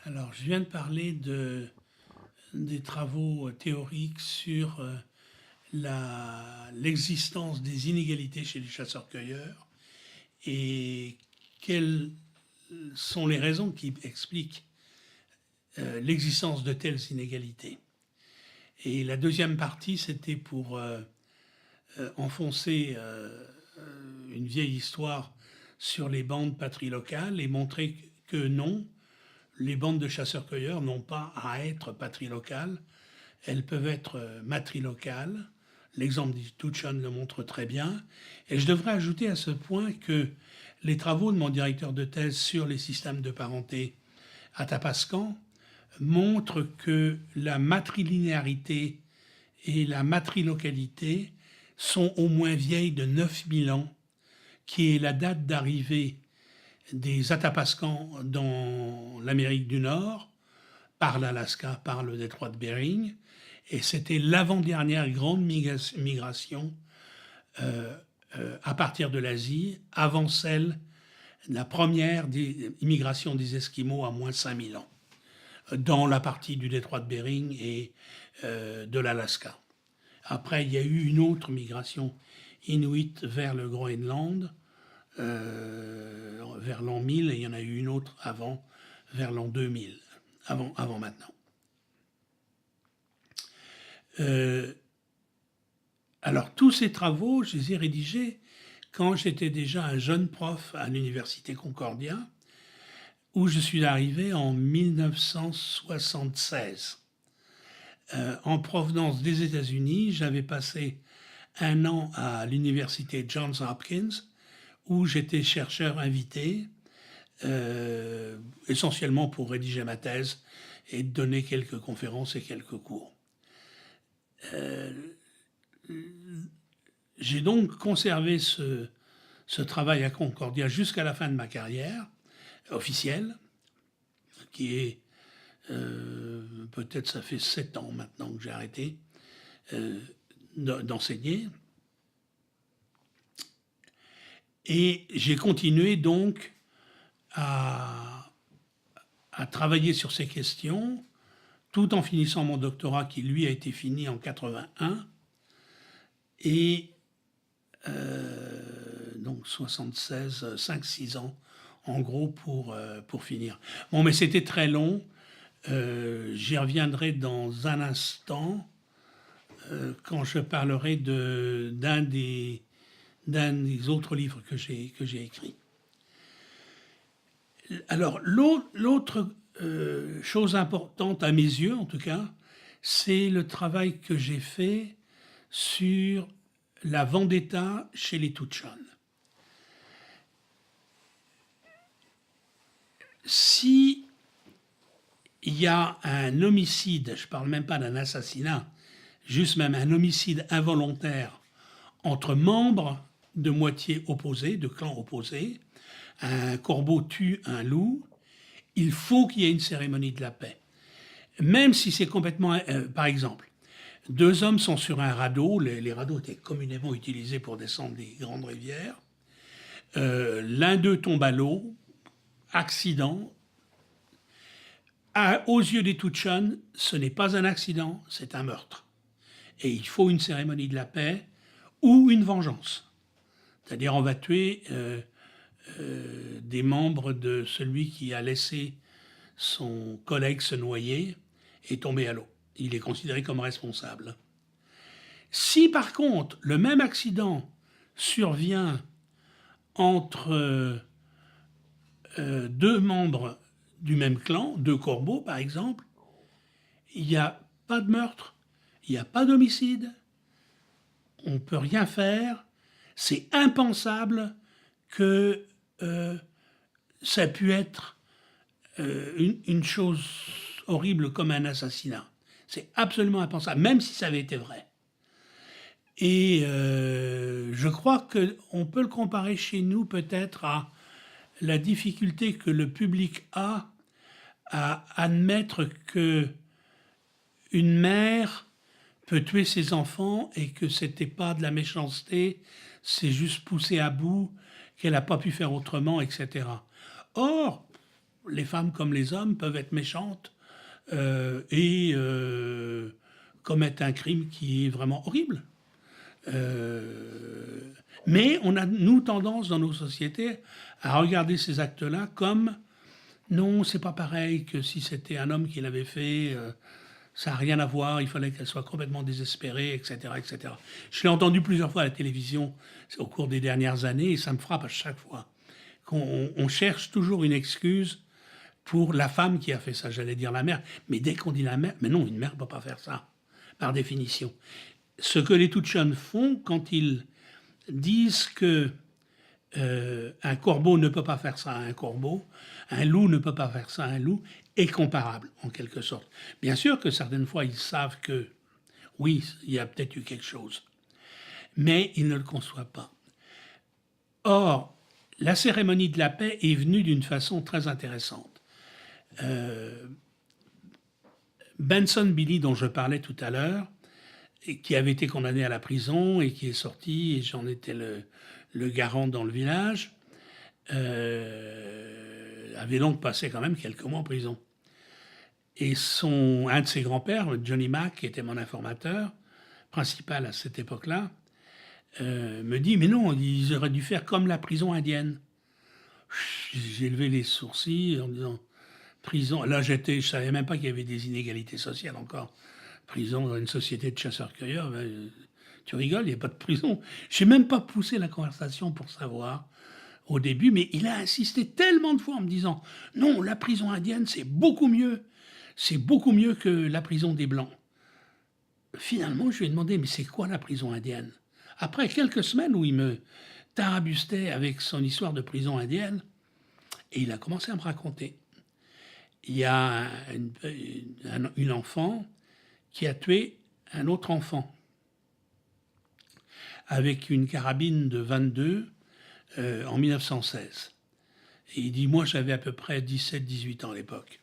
Alors, je viens de parler des travaux théoriques sur l'existence des inégalités chez les chasseurs-cueilleurs et quelles sont les raisons qui expliquent l'existence de telles inégalités. Et la deuxième partie, c'était pour enfoncer une vieille histoire sur les bandes patrilocales et montrer que non, les bandes de chasseurs-cueilleurs n'ont pas à être patrilocales, elles peuvent être matrilocales. L'exemple d'Ituchan le montre très bien. Et je devrais ajouter à ce point que les travaux de mon directeur de thèse sur les systèmes de parenté à Tapascan montrent que la matrilinéarité et la matrilocalité sont au moins vieilles de 9000 ans, qui est la date d'arrivée des Athapascans dans l'Amérique du Nord, par l'Alaska, par le détroit de Bering, et c'était l'avant-dernière grande migration à partir de l'Asie, avant celle, la première immigration des Esquimaux à moins 5000 ans, dans la partie du détroit de Bering et de l'Alaska. Après, il y a eu une autre migration inuit vers le Groenland, vers l'an 1000, et il y en a eu une autre avant, vers l'an 2000, avant maintenant. Alors, tous ces travaux, je les ai rédigés quand j'étais déjà un jeune prof à l'Université Concordia, où je suis arrivé en 1976. En provenance des États-Unis, j'avais passé un an à l'Université Johns Hopkins, où j'étais chercheur invité, essentiellement pour rédiger ma thèse et donner quelques conférences et quelques cours. J'ai donc conservé ce travail à Concordia jusqu'à la fin de ma carrière officielle, qui est peut-être ça fait 7 ans maintenant que j'ai arrêté d'enseigner. Et j'ai continué donc à travailler sur ces questions, tout en finissant mon doctorat qui, lui, a été fini en 81. Et donc 76, 5-6 ans, en gros, pour finir. Bon, mais c'était très long. J'y reviendrai dans un instant, quand je parlerai d'un des autres livres que j'ai écrits. Alors, l'autre chose importante, à mes yeux en tout cas, c'est le travail que j'ai fait sur la vendetta chez les Tucson. Si il y a un homicide, je ne parle même pas d'un assassinat, juste même un homicide involontaire entre membres de moitié opposées, de clans opposés, un corbeau tue un loup, il faut qu'il y ait une cérémonie de la paix. Même si c'est complètement... par exemple, 2 hommes sont sur un radeau, les radeaux étaient communément utilisés pour descendre des grandes rivières, l'un d'eux tombe à l'eau, accident. Aux yeux des Tucson, ce n'est pas un accident, c'est un meurtre. Et il faut une cérémonie de la paix ou une vengeance. C'est-à-dire on va tuer des membres de celui qui a laissé son collègue se noyer et tomber à l'eau. Il est considéré comme responsable. Si par contre le même accident survient entre 2 membres du même clan, 2 corbeaux par exemple, il n'y a pas de meurtre, il n'y a pas d'homicide, on ne peut rien faire, c'est impensable que ça ait pu être une chose horrible comme un assassinat. C'est absolument impensable, même si ça avait été vrai. Et je crois qu'on peut le comparer chez nous peut-être à la difficulté que le public a à admettre que une mère peut tuer ses enfants et que c'était pas de la méchanceté, c'est juste poussé à bout, qu'elle n'a pas pu faire autrement, etc. Or, les femmes comme les hommes peuvent être méchantes et commettre un crime qui est vraiment horrible. Mais on a, nous, tendance dans nos sociétés à regarder ces actes-là comme non, c'est pas pareil que si c'était un homme qui l'avait fait, ça n'a rien à voir, il fallait qu'elle soit complètement désespérée, etc., etc. Je l'ai entendu plusieurs fois à la télévision au cours des dernières années et ça me frappe à chaque fois. On cherche toujours une excuse pour la femme qui a fait ça, j'allais dire la mère. Mais dès qu'on dit la mère, mais non, une mère ne peut pas faire ça, par définition. Ce que les Tutshan font quand ils disent que un corbeau ne peut pas faire ça à un corbeau, un loup ne peut pas faire ça à un loup, est comparable, en quelque sorte. Bien sûr que certaines fois, ils savent que, oui, il y a peut-être eu quelque chose, mais ils ne le conçoivent pas. Or, la cérémonie de la paix est venue d'une façon très intéressante. Benson Billy, dont je parlais tout à l'heure, qui avait été condamné à la prison et qui est sorti, et j'en étais le garant dans le village, avait donc passé quand même quelques mois en prison. Et un de ses grands-pères, Johnny Mack, qui était mon informateur principal à cette époque-là, me dit « Mais non, ils auraient dû faire comme la prison indienne. » J'ai levé les sourcils en disant « Prison ?» Là, je savais même pas qu'il y avait des inégalités sociales encore. Prison dans une société de chasseurs-cueilleurs, ben, tu rigoles, il n'y a pas de prison. J'ai même pas poussé la conversation pour savoir au début, mais il a insisté tellement de fois en me disant « Non, la prison indienne, c'est beaucoup mieux. C'est beaucoup mieux que la prison des Blancs. » Finalement, je lui ai demandé « Mais c'est quoi la prison indienne ?» Après quelques semaines où il me tarabustait avec son histoire de prison indienne, et il a commencé à me raconter. Il y a une enfant qui a tué un autre enfant avec une carabine de 22 en 1916. Et il dit, moi j'avais à peu près 17-18 ans à l'époque.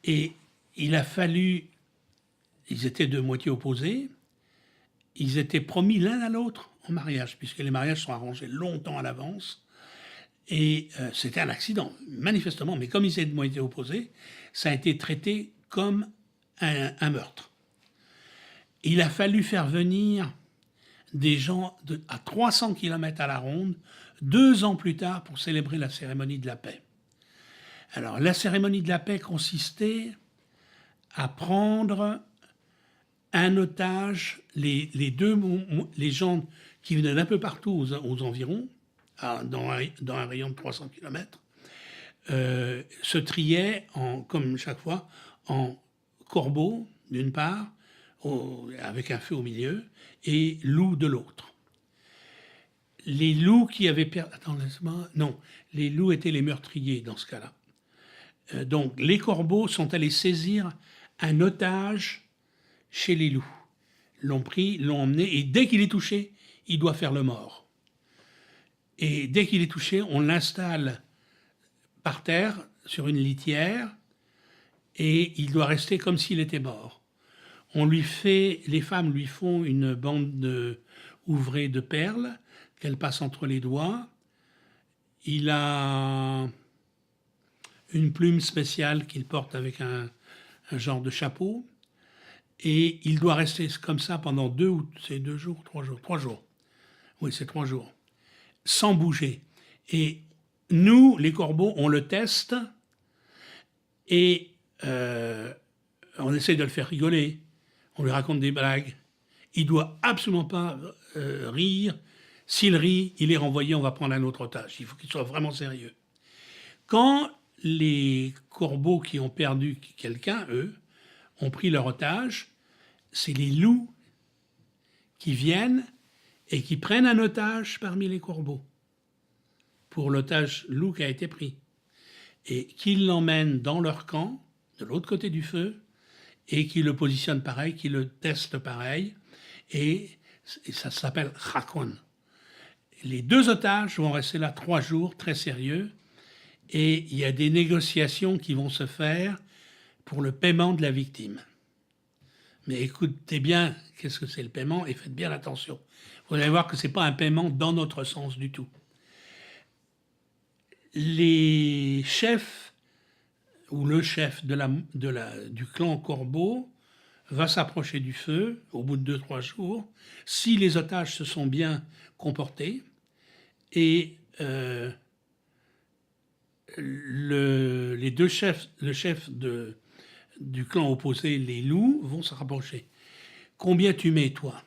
Et il a fallu, ils étaient de moitié opposés, ils étaient promis l'un à l'autre en mariage, puisque les mariages sont arrangés longtemps à l'avance. Et c'était un accident, manifestement, mais comme ils étaient de moitié opposés, ça a été traité comme un meurtre. Il a fallu faire venir des gens à 300 km à la ronde, 2 ans plus tard, pour célébrer la cérémonie de la paix. Alors, la cérémonie de la paix consistait à prendre un otage, les gens qui venaient d'un peu partout aux environs, dans un rayon de 300 km, se triaient, comme chaque fois, en corbeaux, d'une part, avec un feu au milieu, et loups de l'autre. Les loups qui avaient perdu... Attends, laisse-moi... Non, les loups étaient les meurtriers dans ce cas-là. Donc, les corbeaux sont allés saisir un otage chez les loups. L'ont pris, l'ont emmené, et dès qu'il est touché, il doit faire le mort. Et dès qu'il est touché, on l'installe par terre, sur une litière, et il doit rester comme s'il était mort. Les femmes lui font une bande ouvrée de perles qu'elle passe entre les doigts. Il a une plume spéciale qu'il porte avec un genre de chapeau. Et il doit rester comme ça pendant 3 jours. 3 jours. Oui, c'est 3 jours. Sans bouger. Et nous, les corbeaux, on le teste et on essaie de le faire rigoler. On lui raconte des blagues. Il doit absolument pas rire. S'il rit, il est renvoyé, on va prendre un autre otage. Il faut qu'il soit vraiment sérieux. Quand les corbeaux qui ont perdu quelqu'un, eux, ont pris leur otage, c'est les loups qui viennent et qui prennent un otage parmi les corbeaux pour l'otage loup qui a été pris et qui l'emmènent dans leur camp, de l'autre côté du feu, et qui le positionnent pareil, qui le testent pareil, et et ça s'appelle Chacon. Les 2 otages vont rester là 3 jours, très sérieux, et il y a des négociations qui vont se faire pour le paiement de la victime. Mais écoutez bien, qu'est-ce que c'est le paiement, et faites bien attention. Vous allez voir que ce n'est pas un paiement dans notre sens du tout. Les chefs, ou le chef du clan Corbeau, va s'approcher du feu au bout de 2-3 jours, si les otages se sont bien comportés, et les 2 chefs, le chef du clan opposé, les loups, vont se rapprocher. Combien tu mets, toi?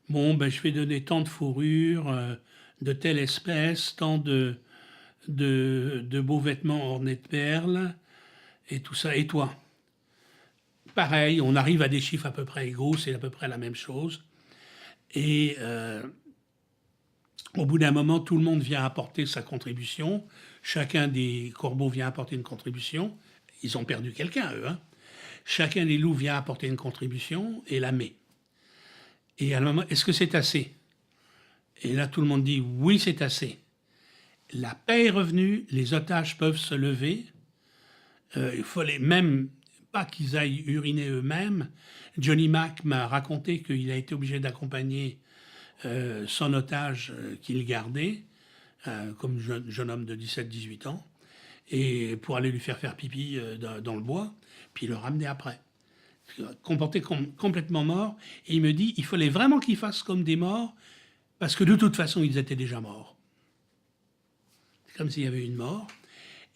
Bon, ben, je vais donner tant de fourrures, de telle espèce, tant de beaux vêtements ornés de perles, et tout ça. Et toi? Pareil, on arrive à des chiffres à peu près égaux, c'est à peu près la même chose. Et au bout d'un moment, tout le monde vient apporter sa contribution. Chacun des corbeaux vient apporter une contribution. Ils ont perdu quelqu'un, eux. Hein. Chacun des loups vient apporter une contribution et la met. Et à un moment, est-ce que c'est assez? Et là, tout le monde dit oui, c'est assez. La paix est revenue, les otages peuvent se lever. Il fallait même pas qu'ils aillent uriner eux-mêmes. Johnny Mac m'a raconté qu'il a été obligé d'accompagner son otage qu'il gardait, comme jeune homme de 17-18 ans, et pour aller lui faire pipi dans le bois, puis le ramener après. Comporté complètement mort. Et il me dit, il fallait vraiment qu'ils fassent comme des morts, parce que de toute façon, ils étaient déjà morts. C'est comme s'il y avait une mort.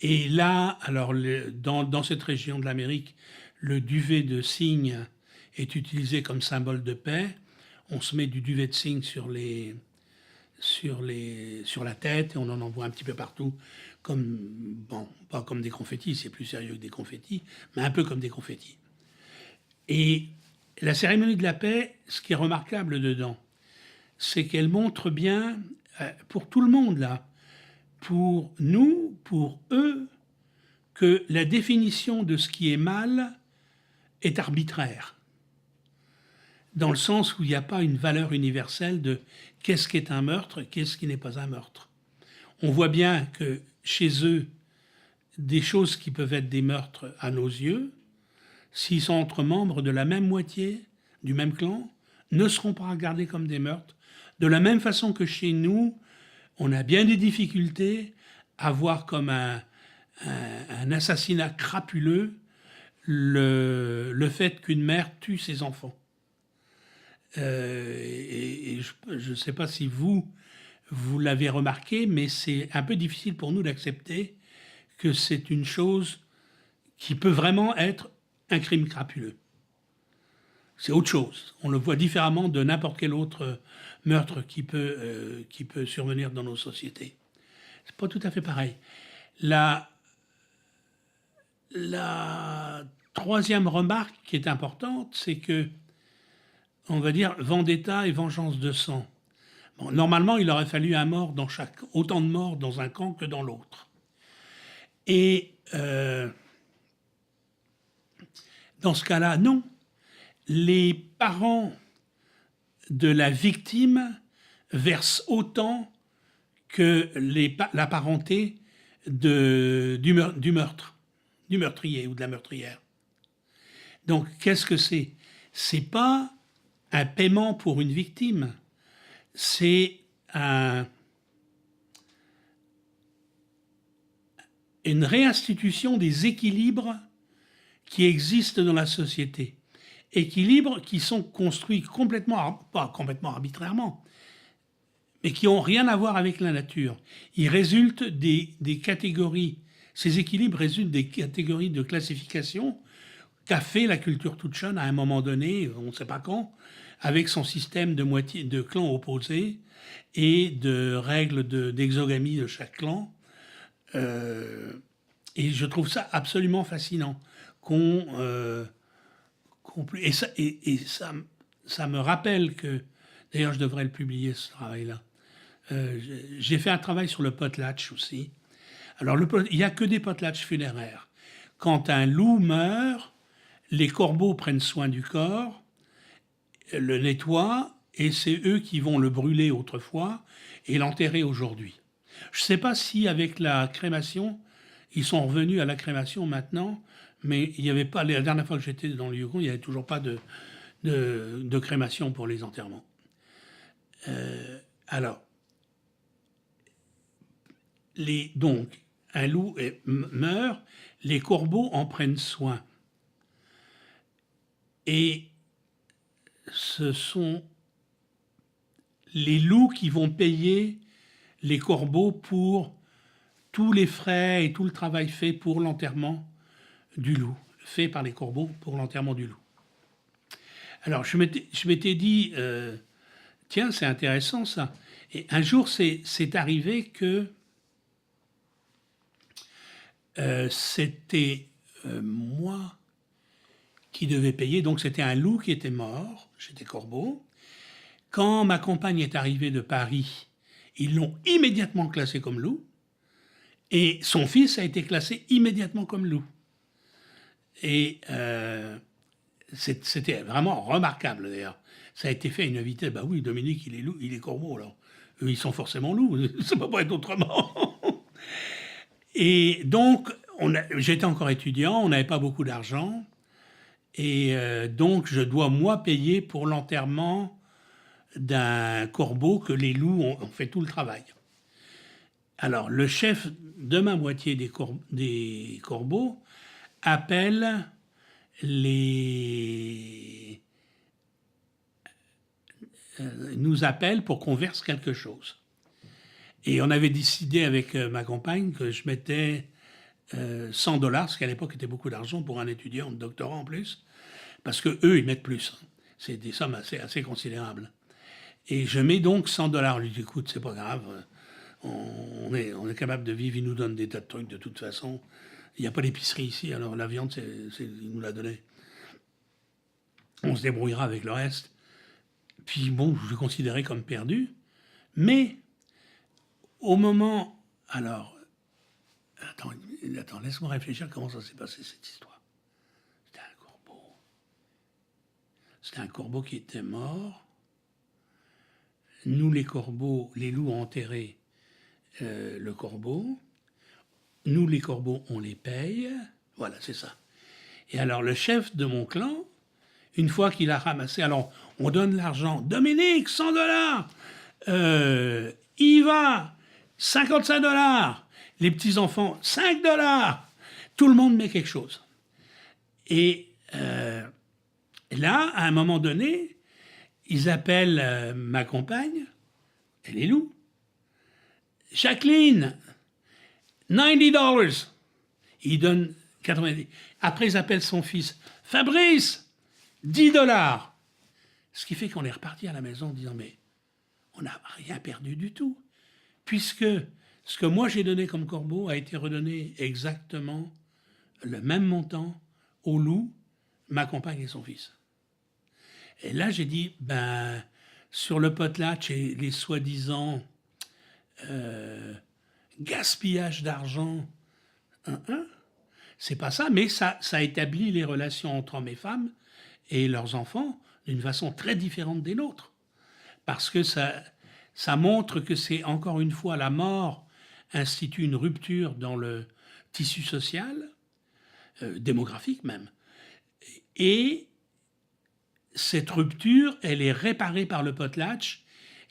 Et là, alors, dans cette région de l'Amérique, le duvet de cygne est utilisé comme symbole de paix. On se met du duvet de cygne sur la tête, et on en envoie un petit peu partout, comme, bon, pas comme des confettis, c'est plus sérieux que des confettis, mais un peu comme des confettis. Et la cérémonie de la paix, ce qui est remarquable dedans, c'est qu'elle montre bien, pour tout le monde là, pour nous, pour eux, que la définition de ce qui est mal est arbitraire. Dans le sens où il n'y a pas une valeur universelle de qu'est-ce qui est un meurtre, qu'est-ce qui n'est pas un meurtre. On voit bien que chez eux, des choses qui peuvent être des meurtres à nos yeux, s'ils sont entre membres de la même moitié, du même clan, ne seront pas regardés comme des meurtres. De la même façon que chez nous, on a bien des difficultés à voir comme un assassinat crapuleux le fait qu'une mère tue ses enfants. Et je ne sais pas si vous l'avez remarqué, mais c'est un peu difficile pour nous d'accepter que c'est une chose qui peut vraiment être un crime crapuleux. C'est autre chose. On le voit différemment de n'importe quel autre meurtre qui peut survenir dans nos sociétés. C'est pas tout à fait pareil. La troisième remarque qui est importante, c'est que, on va dire, vendetta et vengeance de sang. Bon, normalement, il aurait fallu autant de morts dans un camp que dans l'autre. Et dans ce cas-là, non. Les parents de la victime versent autant que la parenté du meurtrier ou de la meurtrière. Donc, qu'est-ce que c'est? C'est pas un paiement pour une victime, c'est une réinstitution des équilibres qui existent dans la société. Équilibres qui sont construits pas complètement arbitrairement, mais qui n'ont rien à voir avec la nature. Ils résultent des catégories, ces équilibres résultent des catégories de classification qu'a fait la culture toute jeune à un moment donné, on ne sait pas quand, avec son système de clans opposés et de règles d'exogamie de chaque clan. Et je trouve ça absolument fascinant. Et ça me rappelle que, d'ailleurs je devrais le publier ce travail-là, j'ai fait un travail sur le potlatch aussi. Alors il n'y a que des potlatchs funéraires. Quand un loup meurt, les corbeaux prennent soin du corps, le nettoient et c'est eux qui vont le brûler autrefois et l'enterrer aujourd'hui. Je ne sais pas si avec la crémation, ils sont revenus à la crémation maintenant, mais il n'y avait pas, la dernière fois que j'étais dans le Yukon, il n'y avait toujours pas de crémation pour les enterrements. Alors, donc, un loup meurt, les corbeaux en prennent soin. Et ce sont les loups qui vont payer les corbeaux pour tous les frais et tout le travail fait pour l'enterrement du loup, fait par les corbeaux pour l'enterrement du loup. Alors, je m'étais dit, tiens, c'est intéressant ça. Et un jour, c'est arrivé que c'était moi qui devais payer. Donc, c'était un loup qui était mort, j'étais corbeau. Quand ma compagne est arrivée de Paris, ils l'ont immédiatement classé comme loup. Et son fils a été classé immédiatement comme loup. Et c'était vraiment remarquable d'ailleurs. Ça a été fait à une vitesse. Bah oui, Dominique, il est loup, il est corbeau. Alors, eux, ils sont forcément loups. Ça ne peut pas être autrement. Et donc, j'étais encore étudiant, on n'avait pas beaucoup d'argent. Et donc, je dois, moi, payer pour l'enterrement d'un corbeau que les loups ont fait tout le travail. Alors, le chef de ma moitié des corbeaux appelle nous appelle pour qu'on verse quelque chose. Et on avait décidé avec ma compagne que je mettais $100, ce qui à l'époque était beaucoup d'argent pour un étudiant de doctorat en plus, parce que eux ils mettent plus. C'est des sommes assez considérables. Et je mets donc $100. Je lui dis, écoute, c'est pas grave, on est capable de vivre, ils nous donnent des tas de trucs de toute façon. Il n'y a pas d'épicerie ici, alors la viande, il nous l'a donné. On se débrouillera avec le reste. Puis bon, je le considérais comme perdu. Mais au moment... Alors, attends, laisse-moi réfléchir comment ça s'est passé cette histoire. C'était un corbeau. C'était un corbeau qui était mort. Nous, les corbeaux, les loups ont enterré le corbeau. Nous, les corbeaux, on les paye. Voilà, c'est ça. Et alors, le chef de mon clan, une fois qu'il a ramassé, alors, on donne l'argent. Dominique, $100. Yva, $55. Les petits-enfants, $5. Tout le monde met quelque chose. Et là, à un moment donné, ils appellent ma compagne, elle est loup. Jacqueline, $90. Il donne 90. Après, ils appellent son fils. Fabrice, $10. Ce qui fait qu'on est reparti à la maison en disant, mais on n'a rien perdu du tout. Puisque ce que moi j'ai donné comme corbeau a été redonné exactement le même montant au loup, ma compagne et son fils. Et là, j'ai dit, ben, sur le potlatch et les soi-disant gaspillage d'argent, c'est pas ça, mais ça établit les relations entre hommes et femmes et leurs enfants d'une façon très différente des nôtres. Parce que ça montre que c'est encore une fois la mort institue une rupture dans le tissu social, démographique même. Et cette rupture, elle est réparée par le potlatch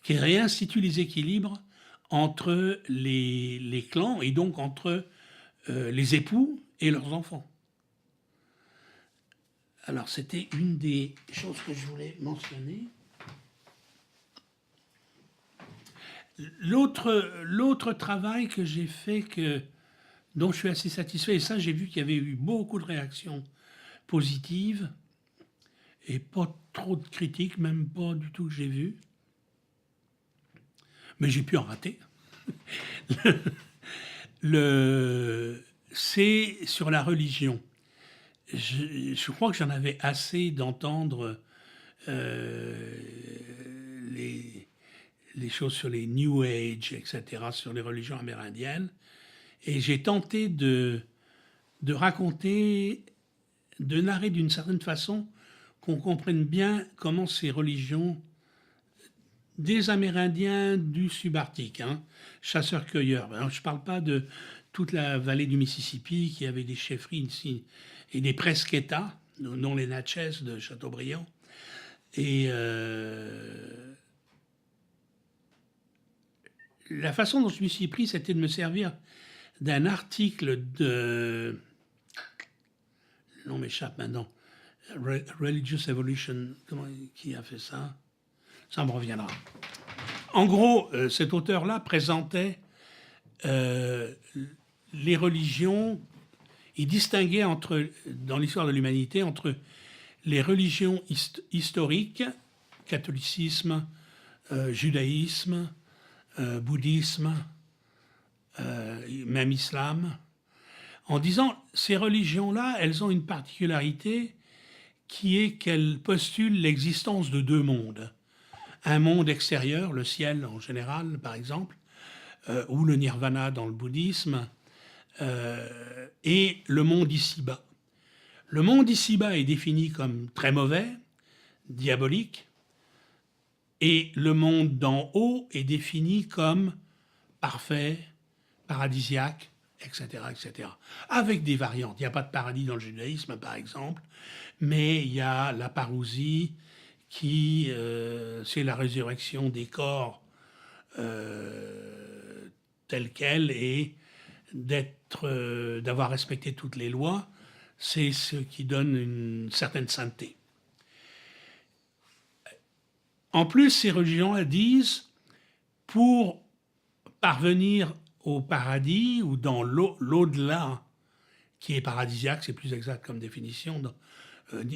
qui réinstitue les équilibres entre les clans et donc entre les époux et leurs enfants. Alors, c'était une des choses que je voulais mentionner. L'autre travail que j'ai fait, dont je suis assez satisfait, et ça, j'ai vu qu'il y avait eu beaucoup de réactions positives, et pas trop de critiques, même pas du tout que j'ai vu. Mais j'ai pu en rater. C'est sur la religion. Je crois que j'en avais assez d'entendre les choses sur les New Age, etc., sur les religions amérindiennes. Et j'ai tenté de raconter, de narrer d'une certaine façon qu'on comprenne bien comment ces religions des Amérindiens du subarctique, hein, chasseurs-cueilleurs. Ben, je ne parle pas de toute la vallée du Mississippi qui avait des chefferies ici et des presque-États, dont les Natchez de Chateaubriand. Et la façon dont je me suis pris, c'était de me servir d'un article de... Le nom m'échappe maintenant. Religious Evolution. Qui a fait ça? Ça me reviendra. En gros, cet auteur-là présentait les religions. Il distinguait dans l'histoire de l'humanité entre les religions historiques, catholicisme, judaïsme, bouddhisme, même islam, en disant ces religions-là, elles ont une particularité qui est qu'elles postulent l'existence de deux mondes. Un monde extérieur, le ciel en général, par exemple, ou le nirvana dans le bouddhisme, et le monde ici-bas. Le monde ici-bas est défini comme très mauvais, diabolique, et le monde d'en haut est défini comme parfait, paradisiaque, etc., etc. Avec des variantes. Il n'y a pas de paradis dans le judaïsme, par exemple, mais il y a la parousie, qui, c'est la résurrection des corps tels quels et d'avoir respecté toutes les lois, c'est ce qui donne une certaine sainteté. En plus, ces religions disent, pour parvenir au paradis ou dans l'au-delà, qui est paradisiaque, c'est plus exact comme définition,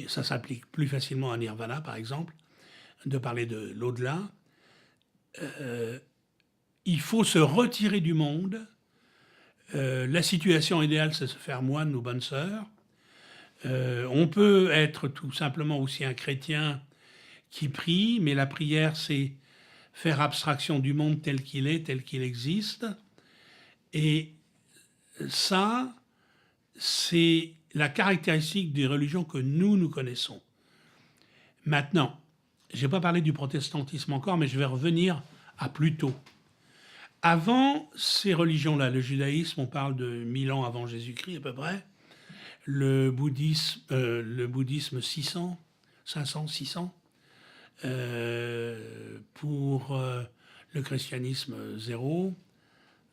ça s'applique plus facilement à Nirvana, par exemple, de parler de l'au-delà, il faut se retirer du monde. La situation idéale, c'est se faire moine ou bonne sœur. On peut être tout simplement aussi un chrétien qui prie, mais la prière, c'est faire abstraction du monde tel qu'il est, tel qu'il existe. Et ça, c'est la caractéristique des religions que nous connaissons. Maintenant, je n'ai pas parlé du protestantisme encore, mais je vais revenir à plus tôt. Avant ces religions-là, le judaïsme, on parle de 1000 ans avant Jésus-Christ à peu près, le bouddhisme 600, 500, 600, pour le christianisme 0,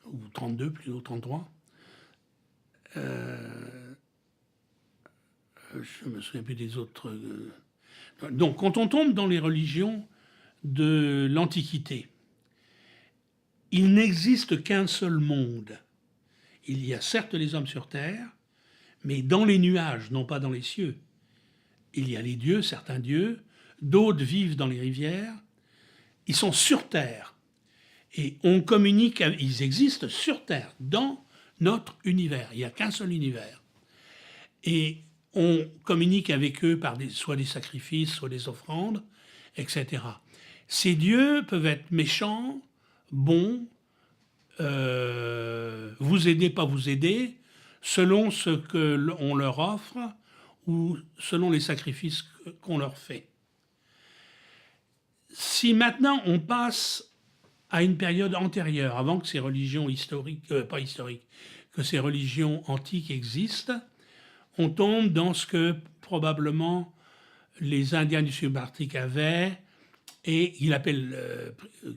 ou 32, plutôt 33. Je ne me souviens plus des autres. Donc, quand on tombe dans les religions de l'Antiquité, il n'existe qu'un seul monde. Il y a certes les hommes sur terre, mais dans les nuages, non pas dans les cieux. Il y a les dieux, certains dieux, d'autres vivent dans les rivières. Ils sont sur terre. Et on communique, ils existent sur terre, dans notre univers. Il n'y a qu'un seul univers. Et on communique avec eux par soit des sacrifices, soit des offrandes, etc. Ces dieux peuvent être méchants, bons, vous aider, pas vous aider, selon ce qu'on leur offre ou selon les sacrifices qu'on leur fait. Si maintenant on passe à une période antérieure, avant que ces religions historiques, pas historiques, que ces religions antiques existent, on tombe dans ce que probablement les Indiens du subarctique avaient, et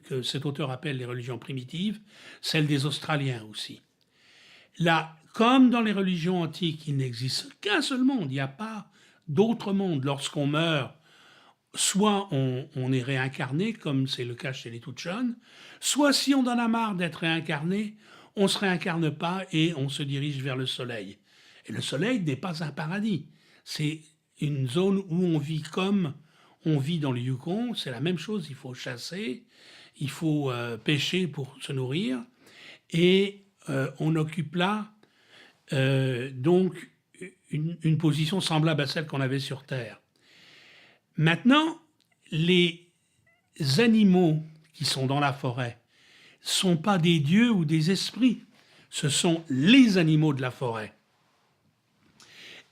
que cet auteur appelle les religions primitives, celles des Australiens aussi. Là, comme dans les religions antiques, il n'existe qu'un seul monde, il n'y a pas d'autre monde. Lorsqu'on meurt, soit on est réincarné, comme c'est le cas chez les Tutchon, soit si on en a marre d'être réincarné, on ne se réincarne pas et on se dirige vers le soleil. Et le soleil n'est pas un paradis. C'est une zone où on vit comme on vit dans le Yukon. C'est la même chose, il faut chasser, il faut pêcher pour se nourrir. Et on occupe là donc une position semblable à celle qu'on avait sur Terre. Maintenant, les animaux qui sont dans la forêt ne sont pas des dieux ou des esprits, ce sont les animaux de la forêt.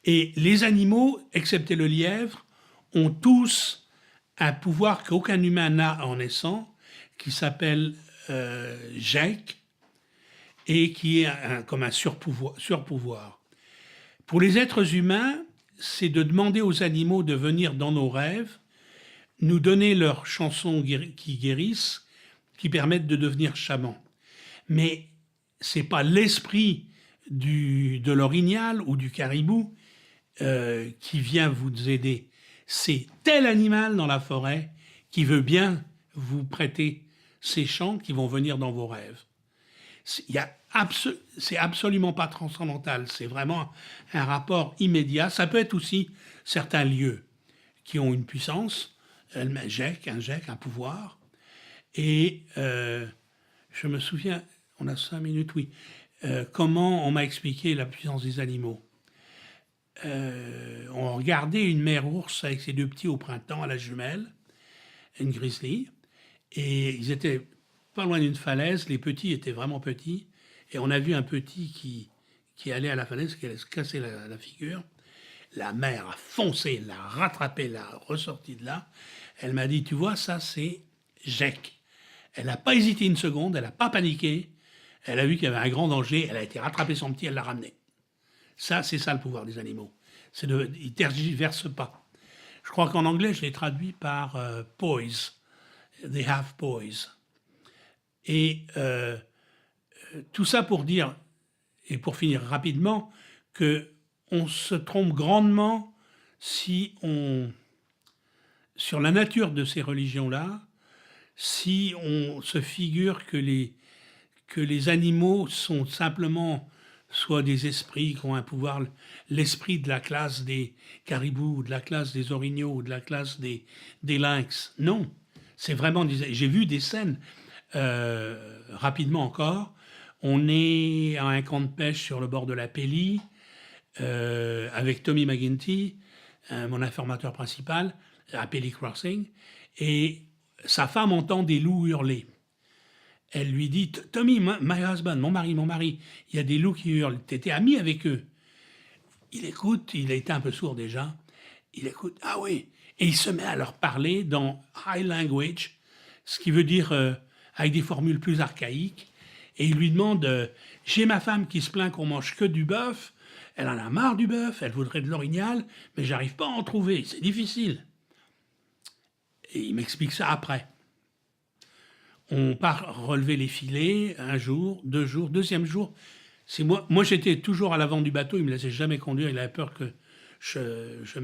Et les animaux, excepté le lièvre, ont tous un pouvoir qu'aucun humain n'a en naissant, qui s'appelle Jake et qui est comme un surpouvoir. Pour les êtres humains, c'est de demander aux animaux de venir dans nos rêves, nous donner leurs chansons qui guérissent, qui permettent de devenir chamans. Mais c'est pas l'esprit de l'orignal ou du caribou qui vient vous aider. C'est tel animal dans la forêt qui veut bien vous prêter ces chants qui vont venir dans vos rêves. C'est absolument pas transcendantal, c'est vraiment un rapport immédiat. Ça peut être aussi certains lieux qui ont une puissance, un pouvoir. Et je me souviens, on a 5 minutes, oui, comment on m'a expliqué la puissance des animaux. On regardait une mère ours avec ses 2 petits au printemps à la jumelle, une grizzly, et ils étaient pas loin d'une falaise, les petits étaient vraiment petits, et on a vu un petit qui allait à la falaise, qui allait se casser la figure. La mère a foncé, l'a rattrapé, l'a ressorti de là. Elle m'a dit, tu vois, ça c'est Jake. Elle n'a pas hésité une seconde, elle n'a pas paniqué, elle a vu qu'il y avait un grand danger, elle a été rattraper son petit, elle l'a ramené. Ça, c'est ça le pouvoir des animaux. Ils ne tergiversent pas. Je crois qu'en anglais, je l'ai traduit par poise. They have poise. Et tout ça pour dire, et pour finir rapidement, qu'on se trompe grandement si sur la nature de ces religions-là, si on se figure que les animaux sont simplement soit des esprits qui ont un pouvoir, l'esprit de la classe des caribous, ou de la classe des orignaux, ou de la classe des lynx. Non, c'est vraiment... J'ai vu des scènes, rapidement encore, on est à un camp de pêche sur le bord de la Pelly, avec Tommy McGinty, mon informateur principal, à Pelly Crossing, et sa femme entend des loups hurler. Elle lui dit, Tommy, my husband, mon mari, il y a des loups qui hurlent, t'étais ami avec eux. Il écoute, il a été un peu sourd déjà, il écoute, ah oui, et il se met à leur parler dans high language, ce qui veut dire avec des formules plus archaïques, et il lui demande, j'ai ma femme qui se plaint qu'on mange que du bœuf, elle en a marre du bœuf, elle voudrait de l'orignal, mais j'arrive pas à en trouver, c'est difficile. Et il m'explique ça après. On part relever les filets, 1 jour, 2 jours, 2e jour. C'est moi j'étais toujours à l'avant du bateau, il ne me laissait jamais conduire, il avait peur que je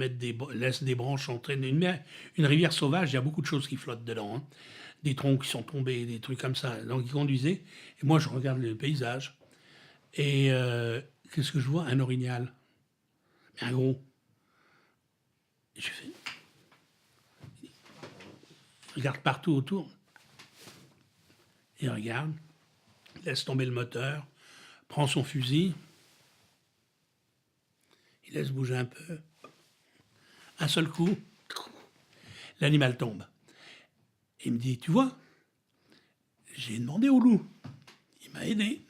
laisse des branches entrer. Une rivière sauvage, il y a beaucoup de choses qui flottent dedans, hein. Des troncs qui sont tombés, des trucs comme ça. Donc il conduisait, et moi je regarde le paysage. Et qu'est-ce que je vois? Un orignal. Mais un gros. Et je fais... Je regarde partout autour. Il regarde, laisse tomber le moteur, prend son fusil, il laisse bouger un peu. Un seul coup, l'animal tombe. Il me dit, tu vois, j'ai demandé au loup, il m'a aidé.